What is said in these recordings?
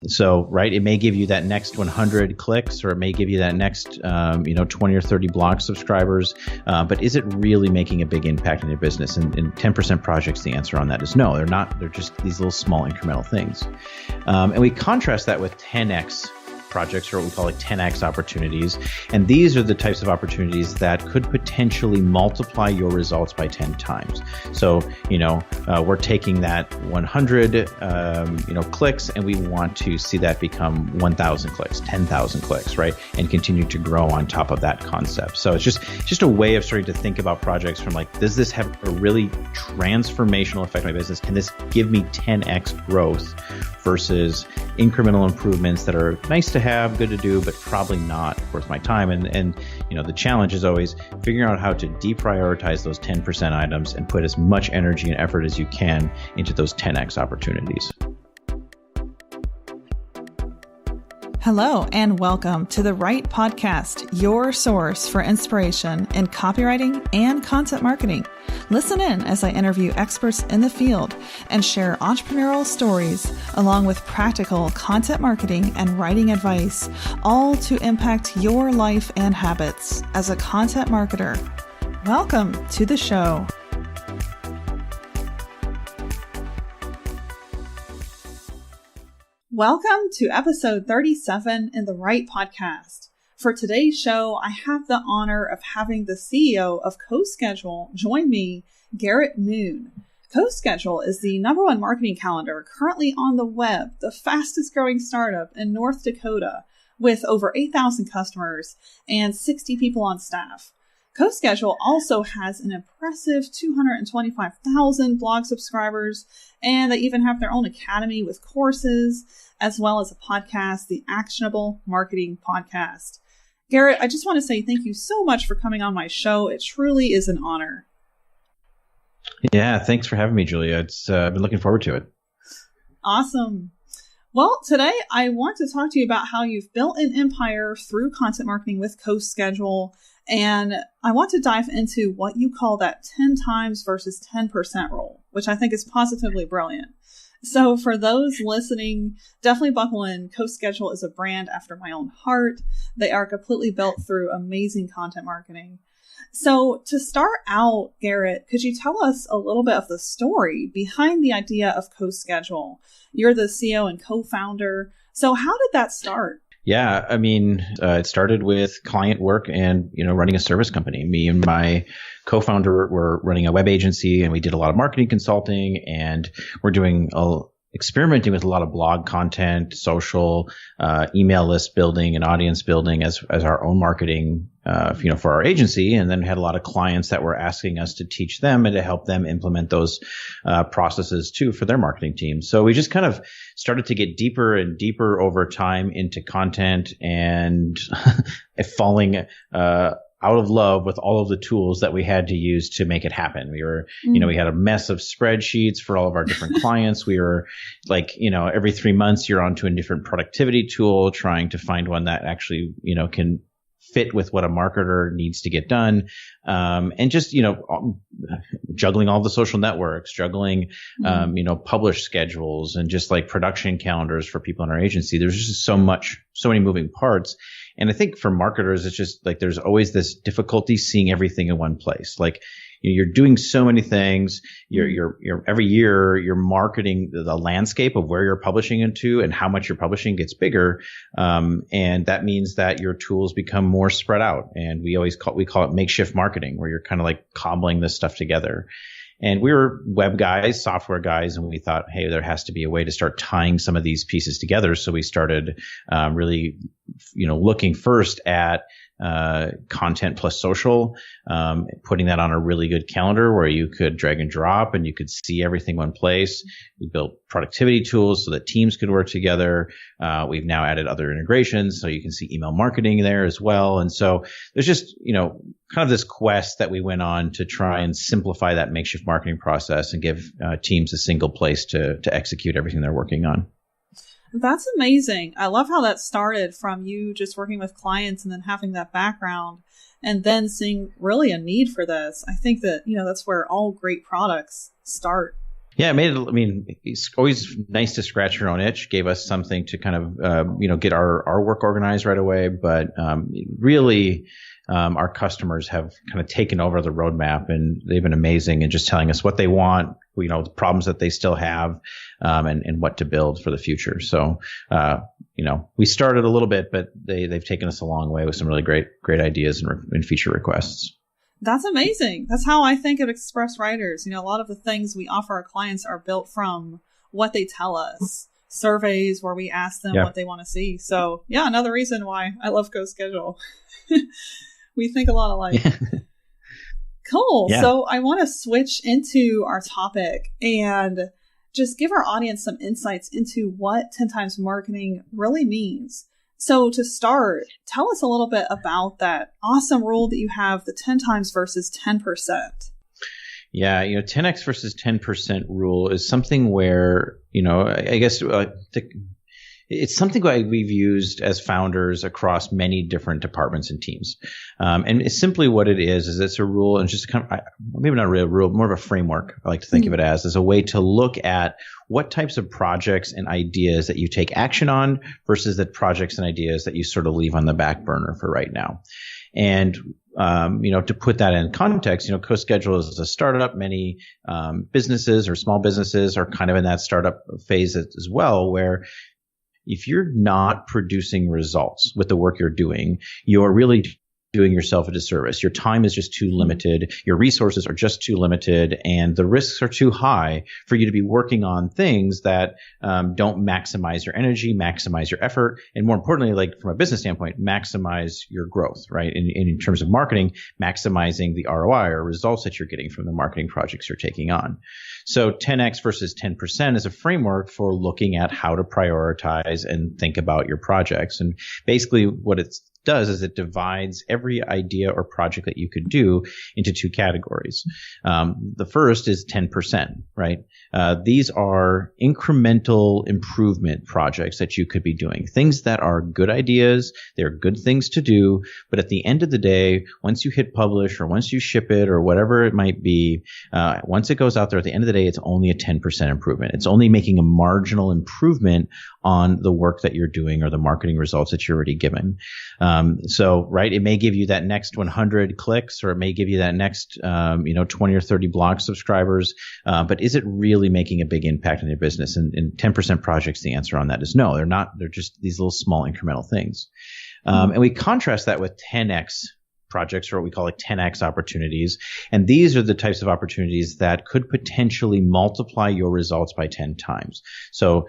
So, right, it may give you that next 100 clicks, or it may give you that next, 20 or 30 blog subscribers. But is it really making a big impact in your business? And in 10% projects, the answer on that is no, they're not. They're just these little small incremental things. And we contrast that with 10x projects, or what we call like 10x opportunities. And these are the types of opportunities that could potentially multiply your results by 10 times. So, we're taking that 100, clicks, and we want to see that become 1,000 clicks, 10,000 clicks, right? And continue to grow on top of that concept. So it's just a way of starting to think about projects from like, does this have a really transformational effect on my business? Can this give me 10x growth versus incremental improvements that are nice to have, good to do, but probably not worth my time? And the challenge is always figuring out how to deprioritize those 10% items and put as much energy and effort as you can into those 10x opportunities. Hello and welcome to the Right Podcast, your source for inspiration in copywriting and content marketing. Listen in as I interview experts in the field and share entrepreneurial stories along with practical content marketing and writing advice, all to impact your life and habits as a content marketer. Welcome to the show. Welcome to episode 37 in the Right Podcast. For today's show, I have the honor of having the CEO of CoSchedule join me, Garrett Moon. CoSchedule is the #1 marketing calendar currently on the web, the fastest growing startup in North Dakota, with over 8,000 customers and 60 people on staff. CoSchedule also has an impressive 225,000 blog subscribers, and they even have their own academy with courses, as well as a podcast, the Actionable Marketing Podcast. Garrett, I just want to say thank you so much for coming on my show. It truly is an honor. Yeah, thanks for having me, Julia. I've been looking forward to it. Awesome. Well, today I want to talk to you about how you've built an empire through content marketing with CoSchedule. And I want to dive into what you call that 10 times versus 10% rule, which I think is positively brilliant. So for those listening, definitely buckle in. CoSchedule is a brand after my own heart. They are completely built through amazing content marketing. So to start out, Garrett, could you tell us a little bit of the story behind the idea of CoSchedule? You're the CEO and co-founder. So how did that start? Yeah, it started with client work and, running a service company. Me and my co-founder were running a web agency, and we did a lot of marketing consulting, and we're experimenting with a lot of blog content, social, email list building and audience building as our own marketing, for our agency. And then we had a lot of clients that were asking us to teach them and to help them implement those processes too for their marketing team. So we just kind of started to get deeper and deeper over time into content and falling out of love with all of the tools that we had to use to make it happen. We were, we had a mess of spreadsheets for all of our different clients. We were like, every 3 months you're onto a different productivity tool, trying to find one that actually, can fit with what a marketer needs to get done. And just, juggling all the social networks, juggling, publish schedules and just like production calendars for people in our agency. There's just so many moving parts. And I think for marketers, it's just like there's always this difficulty seeing everything in one place. Like you're doing so many things. You're every year you're marketing the landscape of where you're publishing into and how much you're publishing gets bigger. And that means that your tools become more spread out. And we call it makeshift marketing, where you're kind of like cobbling this stuff together. And we were web guys, software guys, and we thought, hey, there has to be a way to start tying some of these pieces together. So we started really, looking first at content plus social, putting that on a really good calendar where you could drag and drop and you could see everything in one place. We built productivity tools so that teams could work together. We've now added other integrations so you can see email marketing there as well. And so there's just, kind of this quest that we went on to try and simplify that makeshift marketing process and give teams a single place to execute everything they're working on. That's amazing. I love how that started from you just working with clients and then having that background and then seeing really a need for this. I think that, that's where all great products start. Yeah, it made it, I mean, it's always nice to scratch your own itch, gave us something to kind of, get our work organized right away. But really, our customers have kind of taken over the roadmap, and they've been amazing and just telling us what they want, the problems that they still have, and what to build for the future. So, we started a little bit, but they've taken us a long way with some really great ideas and feature requests. That's amazing. That's how I think of Express Writers. A lot of the things we offer our clients are built from what they tell us, surveys where we ask them what they want to see. So yeah, another reason why I love CoSchedule. We think a lot alike. Cool. Yeah. So I want to switch into our topic and just give our audience some insights into what 10 times marketing really means. So to start, tell us a little bit about that awesome rule that you have, the 10 times versus 10%. Yeah, 10x versus 10% rule is something where, I guess it's something that we've used as founders across many different departments and teams. And it's simply what it is it's a rule, and just kind of, maybe not a real rule, more of a framework. I like to think of it as a way to look at what types of projects and ideas that you take action on versus the projects and ideas that you sort of leave on the back burner for right now. And, to put that in context, CoSchedule is a startup. Many businesses or small businesses are kind of in that startup phase as well, where if you're not producing results with the work you're doing, you're really doing yourself a disservice. Your time is just too limited. Your resources are just too limited, and the risks are too high for you to be working on things that don't maximize your energy, maximize your effort, and more importantly, like from a business standpoint, maximize your growth, right? In terms of marketing, maximizing the ROI or results that you're getting from the marketing projects you're taking on. So 10x versus 10% is a framework for looking at how to prioritize and think about your projects. And basically what it does is it divides every idea or project that you could do into two categories. The first is 10%, right? These are incremental improvement projects that you could be doing. Things that are good ideas, they're good things to do, but at the end of the day, once you hit publish or once you ship it or whatever it might be, once it goes out there, at the end of the day, it's only a 10% improvement. It's only making a marginal improvement on the work that you're doing or the marketing results that you're already given. Right, it may give you that next 100 clicks, or it may give you that next, 20 or 30 blog subscribers. But is it really making a big impact on your business? And 10% projects, the answer on that is no, they're not. They're just these little small incremental things. And we contrast that with 10x projects, or what we call like 10x opportunities. And these are the types of opportunities that could potentially multiply your results by 10 times. So,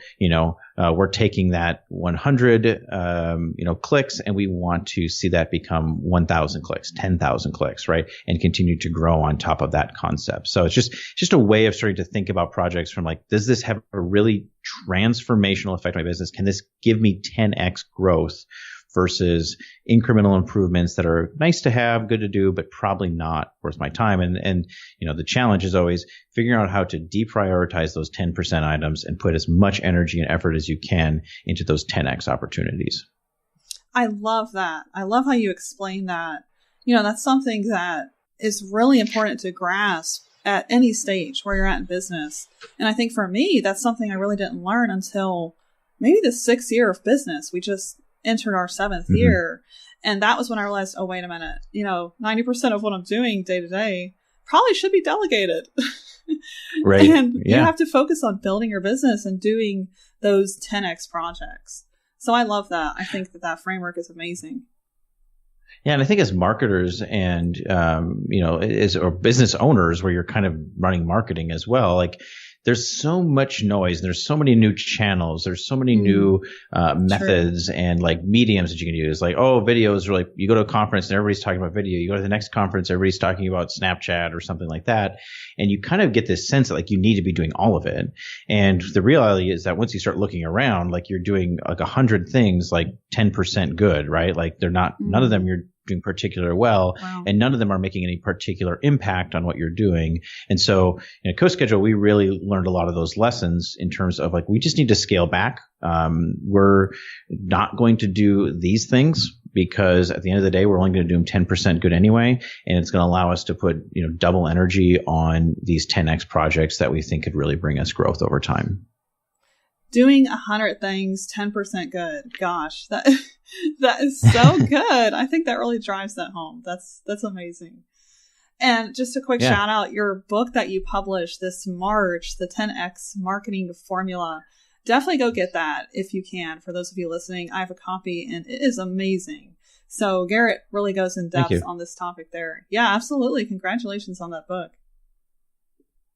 we're taking that 100, clicks, and we want to see that become 1,000 clicks, 10,000 clicks, right? And continue to grow on top of that concept. So it's just a way of starting to think about projects from like, does this have a really transformational effect on my business? Can this give me 10x growth? Versus incremental improvements that are nice to have, good to do, but probably not worth my time. And the challenge is always figuring out how to deprioritize those 10% items and put as much energy and effort as you can into those 10x opportunities. I love that. I love how you explain that. That's something that is really important to grasp at any stage where you're at in business. And I think for me, that's something I really didn't learn until maybe the 6th year of business. We just entered our 7th year. And that was when I realized, oh, wait a minute, 90% of what I'm doing day to day probably should be delegated. Right. And you have to focus on building your business and doing those 10x projects. So I love that. I think that framework is amazing. Yeah, and I think as marketers and or business owners, where you're kind of running marketing as well, like there's so much noise. There's so many new channels. There's so many new methods and like mediums that you can use. Like, videos are like, you go to a conference and everybody's talking about video. You go to the next conference, everybody's talking about Snapchat or something like that. And you kind of get this sense that like you need to be doing all of it. And the reality is that once you start looking around, like you're doing like 100 things, like 10% good, right? Like they're not, none of them you're doing particularly well, and none of them are making any particular impact on what you're doing. And so in CoSchedule, we really learned a lot of those lessons in terms of like, we just need to scale back. We're not going to do these things because at the end of the day, we're only going to do them 10% good anyway. And it's going to allow us to put, double energy on these 10X projects that we think could really bring us growth over time. Doing 100 things, 10% good. Gosh, that is so good. I think that really drives that home. That's amazing. And just a quick shout out, your book that you published this March, the 10X Marketing Formula. Definitely go get that if you can. For those of you listening, I have a copy and it is amazing. So Garrett really goes in depth on this topic there. Yeah, absolutely. Congratulations on that book.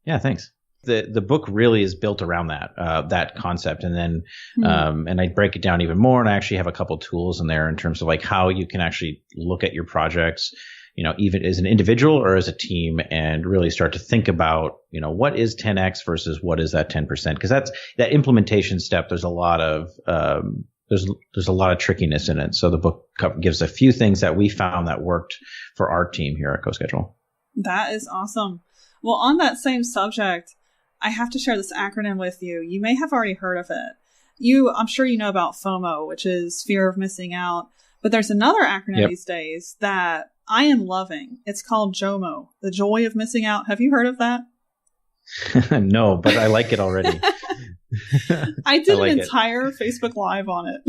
Yeah, thanks. The book really is built around that concept. And then, and I break it down even more. And I actually have a couple tools in there in terms of like how you can actually look at your projects, even as an individual or as a team, and really start to think about, what is 10X versus what is that 10%? Because that's that implementation step. There's a lot of, there's a lot of trickiness in it. So the book gives a few things that we found that worked for our team here at CoSchedule. That is awesome. Well, on that same subject, I have to share this acronym with you. You may have already heard of it. I'm sure you know about FOMO, which is fear of missing out. But there's another acronym these days that I am loving. It's called JOMO, the joy of missing out. Have you heard of that? No, but I like it already. I did an entire Facebook Live on it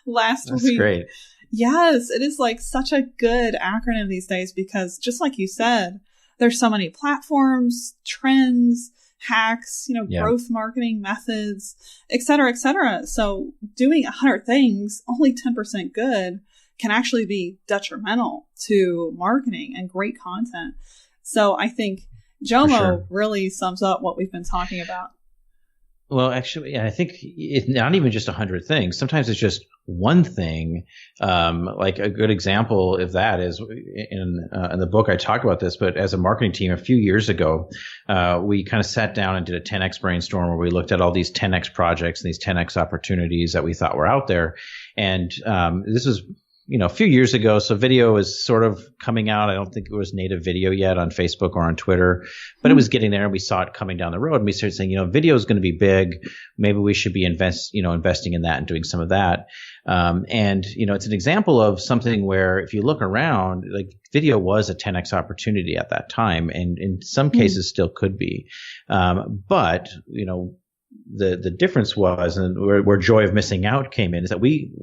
last week. That's great. Yes, it is like such a good acronym these days because just like you said, there's so many platforms, trends, hacks, growth marketing methods, et cetera, et cetera. So doing 100 things, only 10% good, can actually be detrimental to marketing and great content. So I think JOMO really sums up what we've been talking about. Well, actually, I think it's not even just 100 things. Sometimes it's just one thing. Like a good example of that is in the book, I talk about this, but as a marketing team a few years ago, we kind of sat down and did a 10X brainstorm where we looked at all these 10X projects and these 10X opportunities that we thought were out there. And this was a few years ago, so video was sort of coming out. I don't think it was native video yet on Facebook or on Twitter, but it was getting there, and we saw it coming down the road. And we started saying, video is going to be big. Maybe we should be investing in that and doing some of that. And it's an example of something where if you look around, like video was a 10X opportunity at that time, and in some cases still could be. But the difference was, and where joy of missing out came in, is that we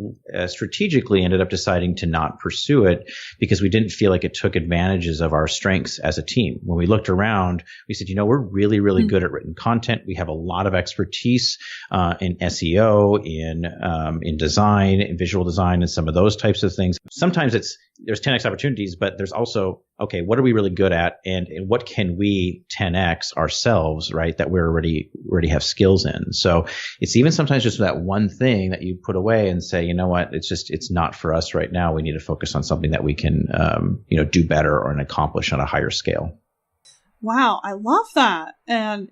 strategically ended up deciding to not pursue it because we didn't feel like it took advantages of our strengths as a team. When we looked around, we said, we're really, really good at written content. We have a lot of expertise in SEO, in design, in visual design, and some of those types of things. Sometimes there's 10X opportunities, but there's also, okay, what are we really good at, and what can we 10X ourselves, right, that we already have skills in. So it's even sometimes just that one thing that you put away and say, you know what, it's not for us right now. We need to focus on something that we can, do better or accomplish on a higher scale. Wow, I love that. And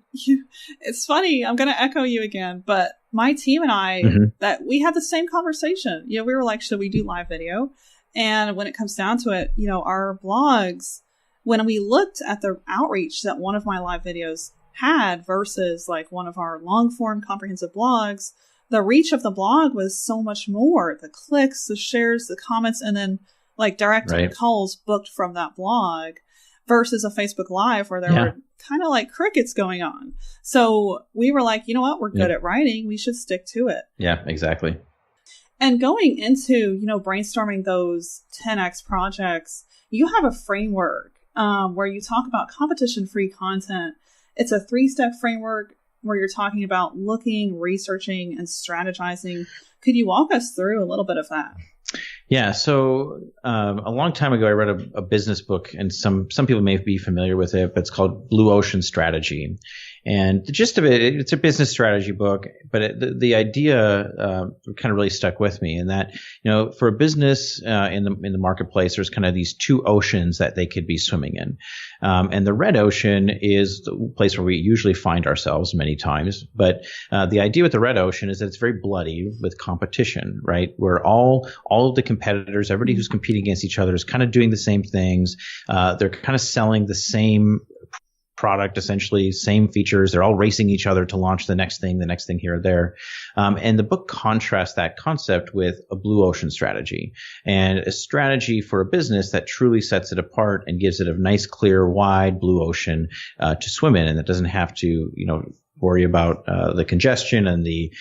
it's funny, I'm going to echo you again, but my team and I, that we had the same conversation. We were like, should we do live video? And when it comes down to it, our blogs, when we looked at the outreach that one of my live videos had versus like one of our long form comprehensive blogs, the reach of the blog was so much more. The clicks, the shares, the comments, and then like direct calls booked from that blog versus a Facebook Live where there were kind of like crickets going on. So we were like, you know what? We're good at writing. We should stick to it. Yeah, exactly. And going into, brainstorming those 10X projects, you have a framework where you talk about competition-free content. It's a 3-step framework where you're talking about looking, researching, and strategizing. Could you walk us through a little bit of that? Yeah. So a long time ago, I read a business book, and some people may be familiar with it, but it's called Blue Ocean Strategy. And the gist of it, it's a business strategy book, but the idea kind of really stuck with me in that, for a business in the marketplace, there's kind of these two oceans that they could be swimming in. And the red ocean is the place where we usually find ourselves many times. But the idea with the red ocean is that it's very bloody with competition, right? Where all of the competitors, everybody who's competing against each other is kind of doing the same things. They're kind of selling the same product, essentially, same features. They're all racing each other to launch the next thing here or there. And the book contrasts that concept with a blue ocean strategy, and a strategy for a business that truly sets it apart and gives it a nice, clear, wide blue ocean to swim in, and that doesn't have to, worry about the congestion and the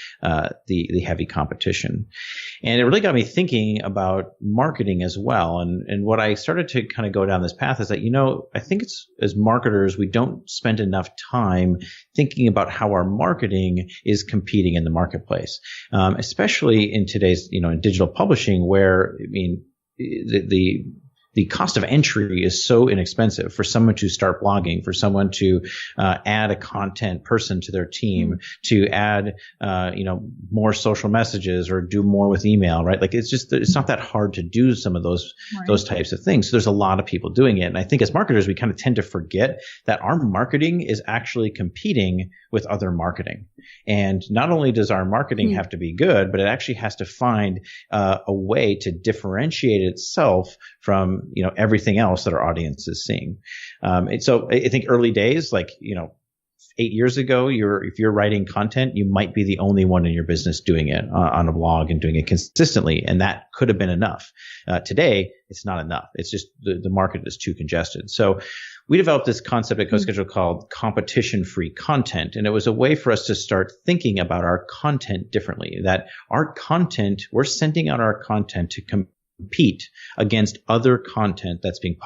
heavy competition. And it really got me thinking about marketing as well. And what I started to kind of go down this path is that, I think it's, as marketers, we don't spend enough time thinking about how our marketing is competing in the marketplace, especially in today's, in digital publishing, where, the cost of entry is so inexpensive for someone to start blogging, for someone to add a content person to their team, to add more social messages or do more with email, right? Like it's not that hard to do some of those types of things. So there's a lot of people doing it, and I think as marketers we kind of tend to forget that our marketing is actually competing with other marketing. And not only does our marketing have to be good, but it actually has to find a way to differentiate itself from everything else that our audience is seeing. And so I think early days, 8 years ago, if you're writing content, you might be the only one in your business doing it on a blog and doing it consistently, and that could have been enough. Today, it's not enough. It's just the market is too congested. So we developed this concept at CoSchedule called competition-free content, and it was a way for us to start thinking about our content differently, that our content, we're sending out our content to compete against other content that's being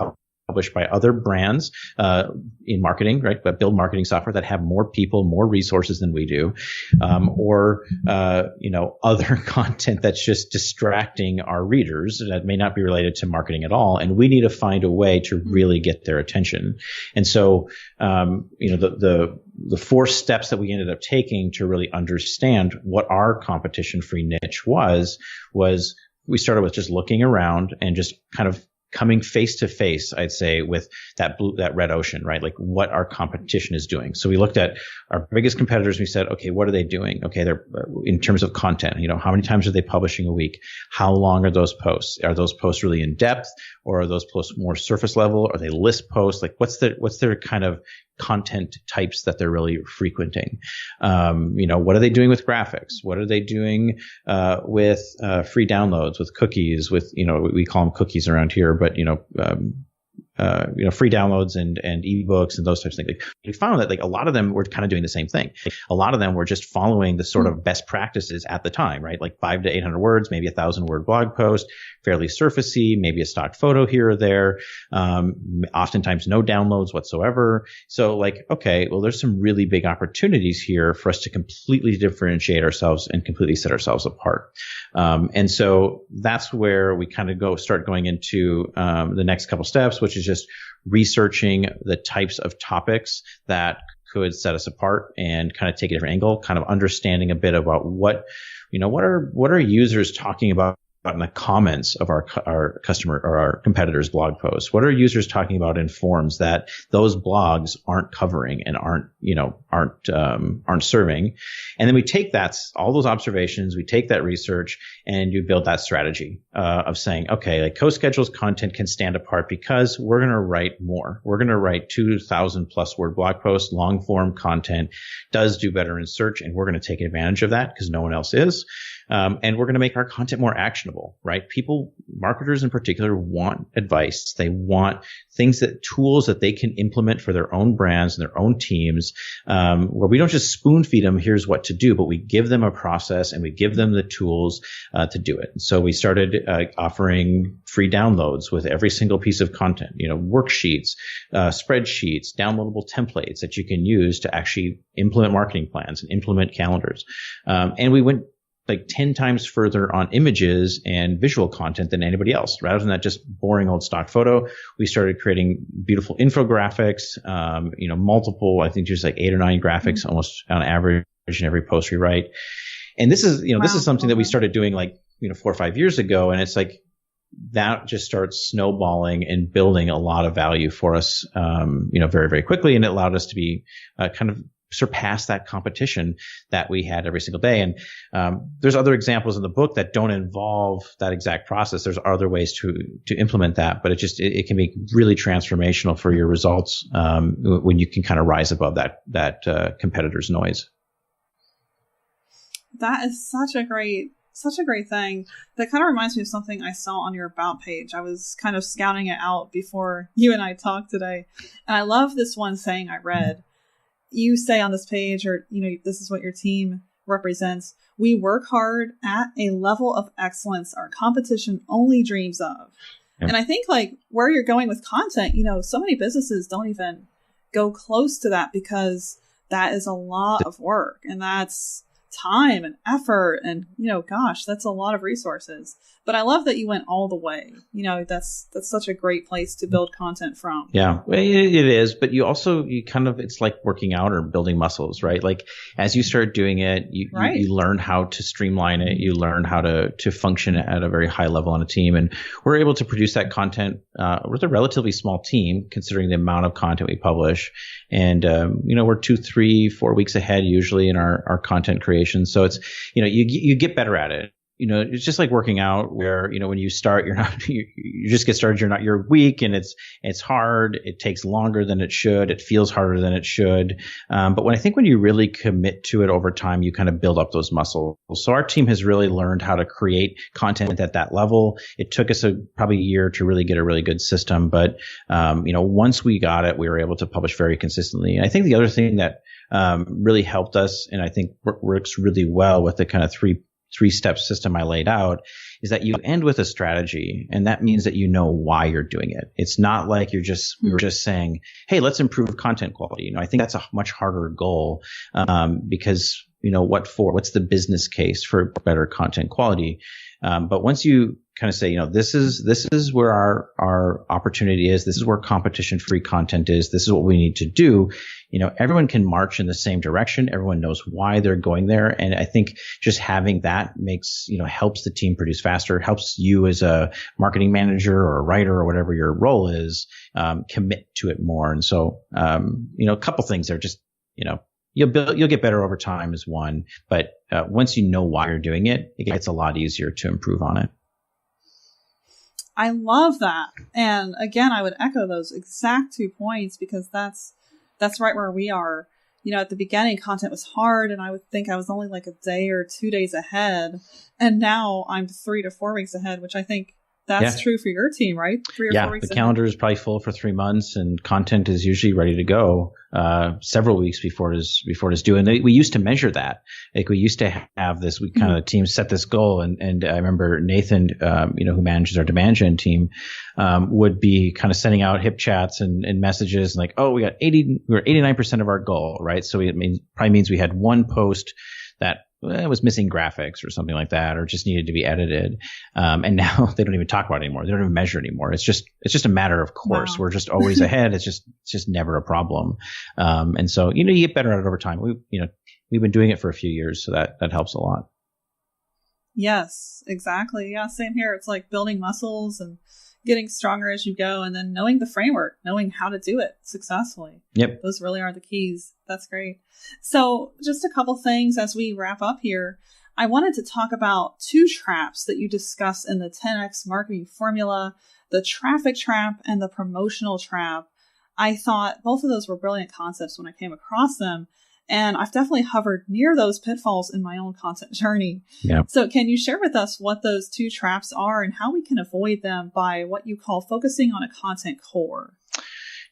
published by other brands in marketing, right? But build marketing software that have more people, more resources than we do, or other content that's just distracting our readers that may not be related to marketing at all. And we need to find a way to really get their attention. And so, the 4 steps that we ended up taking to really understand what our competition-free niche was we started with just looking around and just kind of coming face to face, I'd say, with that red ocean, right? Like what our competition is doing. So we looked at our biggest competitors. We said, okay, what are they doing? Okay, they're in terms of content. How many times are they publishing a week? How long are those posts? Are those posts really in depth, or are those posts more surface level? Are they list posts? Like what's their kind of content types that they're really frequenting? What are they doing with graphics? What are they doing with free downloads, with cookies, with we call them cookies around here, but free downloads and ebooks and those types of things. We found that a lot of them were kind of doing the same thing. A lot of them were just following the sort of best practices at the time, right? Like 500 to 800 words, maybe 1,000-word blog post, fairly surfacey, maybe a stock photo here or there, oftentimes no downloads whatsoever. So okay, well, there's some really big opportunities here for us to completely differentiate ourselves and completely set ourselves apart. And so that's where we kind of start going into the next couple steps, which is just researching the types of topics that could set us apart and kind of take a different angle, kind of understanding a bit about what are users talking about in the comments of our customer or our competitors' blog posts. What are users talking about in forums that those blogs aren't covering and aren't serving? And then we take all those observations, we take that research, and you build that strategy of saying, okay, CoSchedule's content can stand apart because we're going to write more. We're going to write 2,000+ word blog posts, long form content, does do better in search, and we're going to take advantage of that because no one else is. And we're going to make our content more actionable, right? Marketers in particular, want advice. They want tools that they can implement for their own brands and their own teams, where we don't just spoon feed them, here's what to do, but we give them a process and we give them the tools to do it. So we started offering free downloads with every single piece of content, worksheets, spreadsheets, downloadable templates that you can use to actually implement marketing plans and implement calendars. And we went 10 times further on images and visual content than anybody else. Rather than that just boring old stock photo, we started creating beautiful infographics, multiple, I think just 8 or 9 graphics almost on average in every post we write. And this is, this is something that we started doing 4 or 5 years ago. And it's that just starts snowballing and building a lot of value for us, very, very quickly. And it allowed us to be kind of surpass that competition that we had every single day. And there's other examples in the book that don't involve that exact process. There's other ways to implement that, but it can be really transformational for your results when you can kind of rise above that competitor's noise. That is such a great thing. That kind of reminds me of something I saw on your About page. I was kind of scouting it out before you and I talked today. And I love this one saying I read. You say on this page, or, this is what your team represents. We work hard at a level of excellence our competition only dreams of. Yeah. And I think like where you're going with content, so many businesses don't even go close to that because that is a lot of work, and that's time and effort, and gosh, that's a lot of resources. But I love that you went all the way. That's such a great place to build content from. Yeah, it is. But it's like working out or building muscles, right? Like as you start doing it, you learn how to streamline it. You learn how to function at a very high level on a team. And we're able to produce that content with a relatively small team, considering the amount of content we publish. And, we're 2, 3, 4 weeks ahead usually in our content creation. So it's, you get better at it. It's just like working out where, when you start, you just get started, you're weak, and it's hard. It takes longer than it should. It feels harder than it should. But when you really commit to it over time, you kind of build up those muscles. So our team has really learned how to create content at that level. It took us probably a year to really get a really good system. But, once we got it, we were able to publish very consistently. And I think the other thing that really helped us, and I think works really well with the kind of three-step system I laid out, is that you end with a strategy, and that means that you know why you're doing it. It's not like we were just saying, hey, let's improve content quality. I think that's a much harder goal because what's the business case for better content quality? But once you kind of say, this is where our opportunity is. This is where competition-free content is. This is what we need to do. Everyone can march in the same direction. Everyone knows why they're going there. And I think just having that helps the team produce faster, helps you as a marketing manager or a writer or whatever your role is, commit to it more. And so, a couple things there, just, you'll get better over time is one, but once you know why you're doing it, it gets a lot easier to improve on it. I love that. And again, I would echo those exact 2 points because that's right where we are. At the beginning, content was hard, and I would think I was only like a day or 2 days ahead. And now I'm 3 to 4 weeks ahead, which I think that's true for your team, right? 3 or 4 weeks ahead. The calendar is probably full for 3 months, and content is usually ready to go several weeks before it is due. And we used to measure that. Like we used to have this, we kind of the team set this goal, and I remember Nathan, who manages our demand gen team, would be kind of sending out hip chats and messages like, oh, we're 89% of our goal, right? So it probably means we had one post that was missing graphics or something like that, or just needed to be edited. And now they don't even talk about it anymore. They don't even measure anymore. It's just a matter of course. Wow. We're just always ahead. It's just never a problem. And so, you get better at it over time. We've been doing it for a few years, so that helps a lot. Yes, exactly. Yeah. Same here. It's like building muscles and getting stronger as you go, and then knowing the framework, knowing how to do it successfully. Yep. Those really are the keys. That's great. So just a couple things as we wrap up here. I wanted to talk about 2 traps that you discuss in the 10X marketing formula, the traffic trap and the promotional trap. I thought both of those were brilliant concepts when I came across them. And I've definitely hovered near those pitfalls in my own content journey. Yeah. So can you share with us what those 2 traps are and how we can avoid them by what you call focusing on a content core?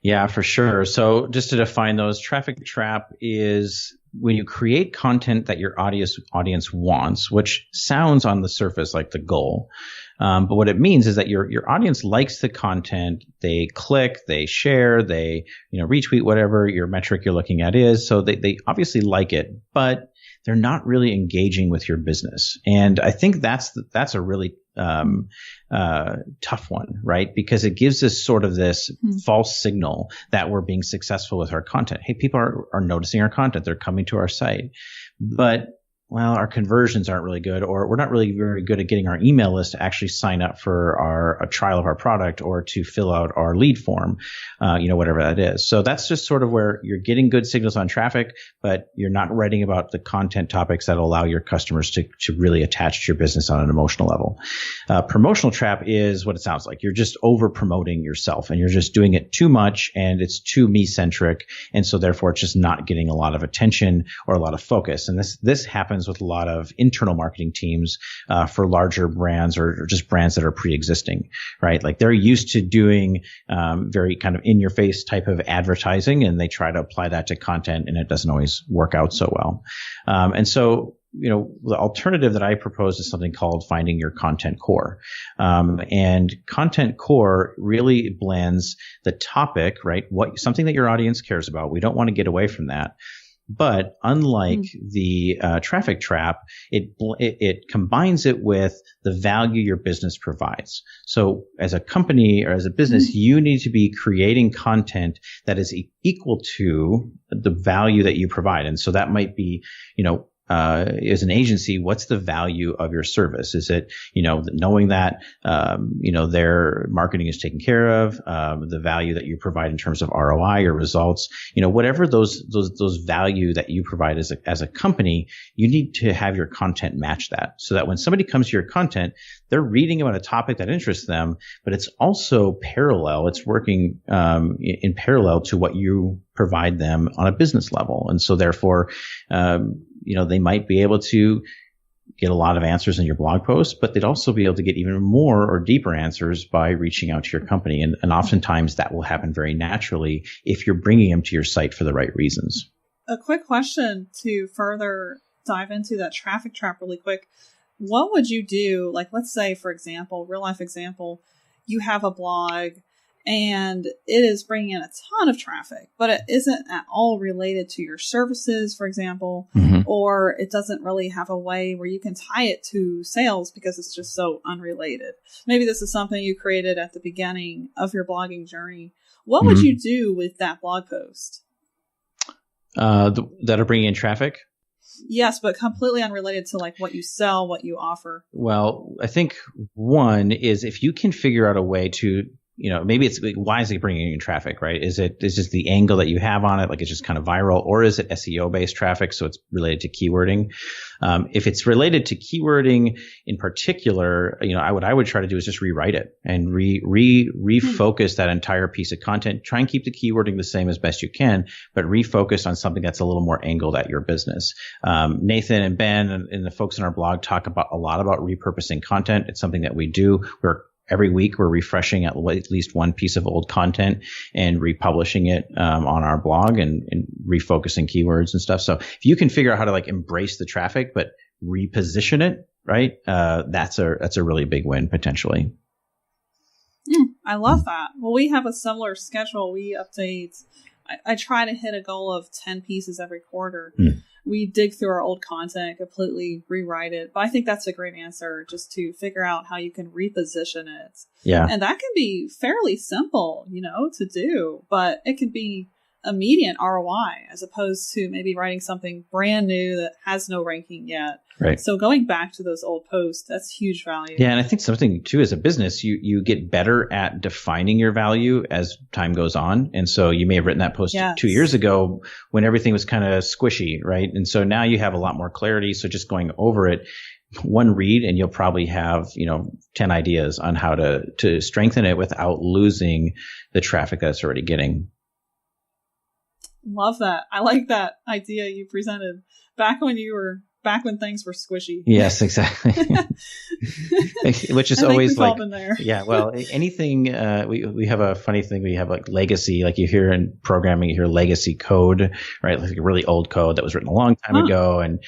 Yeah, for sure. So just to define those, traffic trap is when you create content that your audience wants, which sounds on the surface like the goal. But what it means is that your audience likes the content. They click, they share, they, retweet whatever your metric you're looking at is. So they obviously like it, but they're not really engaging with your business. And I think that's a really tough one, right? Because it gives us sort of this false signal that we're being successful with our content. Hey, people are noticing our content. They're coming to our site. But well, our conversions aren't really good, or we're not really very good at getting our email list to actually sign up for a trial of our product or to fill out our lead form, whatever that is. So that's just sort of where you're getting good signals on traffic, but you're not writing about the content topics that allow your customers to really attach to your business on an emotional level. Promotional trap is what it sounds like. You're just over promoting yourself and you're just doing it too much and it's too me centric. And so therefore it's just not getting a lot of attention or a lot of focus. And this happens with a lot of internal marketing teams for larger brands or just brands that are pre-existing, right? Like they're used to doing very kind of in-your-face type of advertising, and they try to apply that to content, and it doesn't always work out so well. And so the alternative that I propose is something called finding your content core. And content core really blends the topic, right? Something that your audience cares about. We don't want to get away from that. But unlike the traffic trap, it combines it with the value your business provides. So as a company or as a business, you need to be creating content that is equal to the value that you provide. And so that might be, as an agency, what's the value of your service? Is it, knowing that, their marketing is taken care of, the value that you provide in terms of ROI or results, whatever those value that you provide as a company, you need to have your content match that, so that when somebody comes to your content, they're reading about a topic that interests them, but it's also parallel. It's working in parallel to what you provide them on a business level. And so therefore, they might be able to get a lot of answers in your blog post, but they'd also be able to get even more or deeper answers by reaching out to your company. And oftentimes that will happen very naturally if you're bringing them to your site for the right reasons. A quick question to further dive into that traffic trap really quick. What would you do? Like, let's say, for example, real life example, you have a blog and it is bringing in a ton of traffic, but it isn't at all related to your services, for example, or it doesn't really have a way where you can tie it to sales because it's just so unrelated. Maybe this is something you created at the beginning of your blogging journey. What would you do with that blog post? That are bringing in traffic? Yes, but completely unrelated to like what you sell, what you offer. Well, I think one is if you can figure out a way to, maybe it's like, why is it bringing in traffic, right? Is it the angle that you have on it? Like it's just kind of viral, or is it SEO based traffic? So it's related to keywording. If it's related to keywording in particular, what I would try to do is just rewrite it and refocus that entire piece of content. Try and keep the keywording the same as best you can, but refocus on something that's a little more angled at your business. Nathan and Ben and the folks in our blog talk a lot about repurposing content. It's something that we do. Every week, we're refreshing at least one piece of old content and republishing it on our blog and refocusing keywords and stuff. So if you can figure out how to like embrace the traffic but reposition it, right, that's a really big win potentially. I love that. Well, we have a similar schedule. We update. I try to hit a goal of 10 pieces every quarter. We dig through our old content, completely rewrite it. But I think that's a great answer, just to figure out how you can reposition it. Yeah. And that can be fairly simple, to do, but it can be immediate ROI as opposed to maybe writing something brand new that has no ranking yet. Right. So going back to those old posts, that's huge value. Yeah. And I think something too, as a business, you get better at defining your value as time goes on. And so you may have written that post 2 years ago when everything was kind of squishy, right? And so now you have a lot more clarity. So just going over it, one read, and you'll probably have, 10 ideas on how to strengthen it without losing the traffic that it's already getting. Love that. I like that idea you presented back when things were squishy. Yes, exactly. Which is always like, yeah, well, anything, we have a funny thing. We have like legacy, like you hear in programming, you hear legacy code, right? Like a really old code that was written a long time ago. And,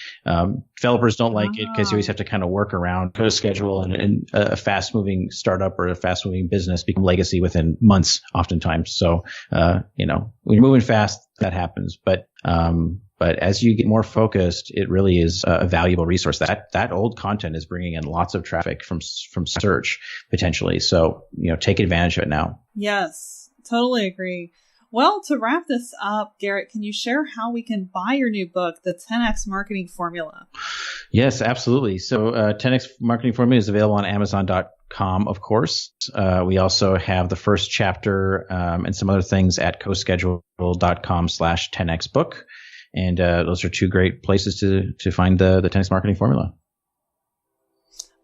developers don't like it because you always have to kind of work around CoSchedule, and a fast moving startup or a fast moving business become legacy within months oftentimes. So, when you're moving fast, that happens. But as you get more focused, it really is a valuable resource. That old content is bringing in lots of traffic from search potentially. So, take advantage of it now. Yes, totally agree. Well, to wrap this up, Garrett, can you share how we can buy your new book, The 10X Marketing Formula? Yes, absolutely. So 10X Marketing Formula is available on Amazon.com, of course. We also have the first chapter and some other things at CoSchedule.com/10X book. And those are two great places to find the 10X Marketing Formula.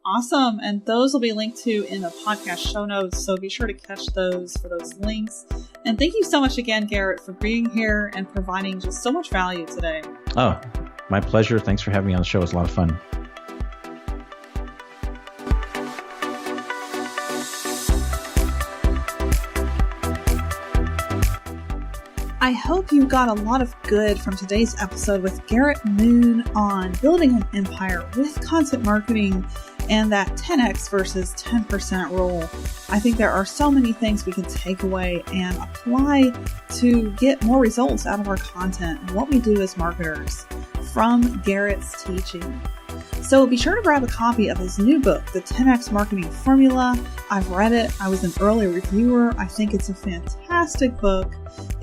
Awesome. And those will be linked to in the podcast show notes. So be sure to catch those for those links. And thank you so much again, Garrett, for being here and providing just so much value today. Oh, my pleasure. Thanks for having me on the show. It was a lot of fun. I hope you got a lot of good from today's episode with Garrett Moon on building an empire with content marketing and that 10x versus 10% rule. I think there are so many things we can take away and apply to get more results out of our content and what we do as marketers from Garrett's teaching. So be sure to grab a copy of his new book, The 10X Marketing Formula. I've read it. I was an early reviewer. I think it's a fantastic book.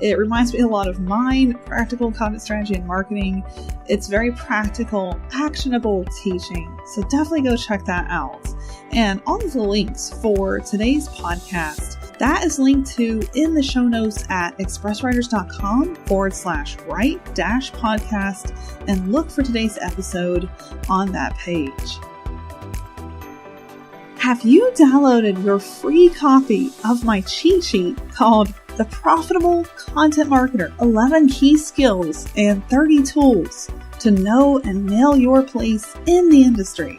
It reminds me a lot of mine, Practical Content Strategy and Marketing. It's very practical, actionable teaching. So definitely go check that out. And all of the links for today's podcast, that is linked to in the show notes at expresswriters.com/write-podcast, and look for today's episode on that page. Have you downloaded your free copy of my cheat sheet called The Profitable Content Marketer, 11 Key Skills and 30 Tools to Know and Nail Your Place in the Industry?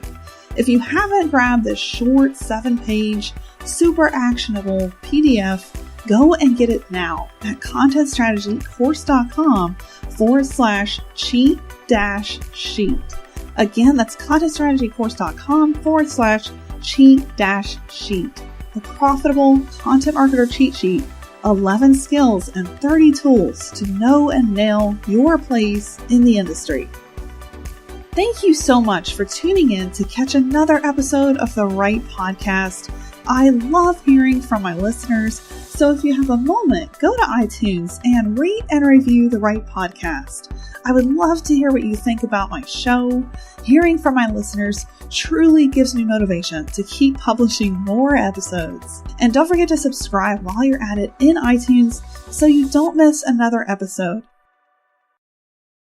If you haven't grabbed this short 7-page, super actionable PDF, go and get it now at contentstrategycourse.com/cheat-sheet. Again, that's contentstrategycourse.com/cheat-sheet. The Profitable Content Marketer Cheat Sheet, 11 skills and 30 tools to know and nail your place in the industry. Thank you so much for tuning in to catch another episode of the Right Podcast. I love hearing from my listeners, so if you have a moment, go to iTunes and rate and review the Right Podcast. I would love to hear what you think about my show. Hearing from my listeners truly gives me motivation to keep publishing more episodes. And don't forget to subscribe while you're at it in iTunes so you don't miss another episode.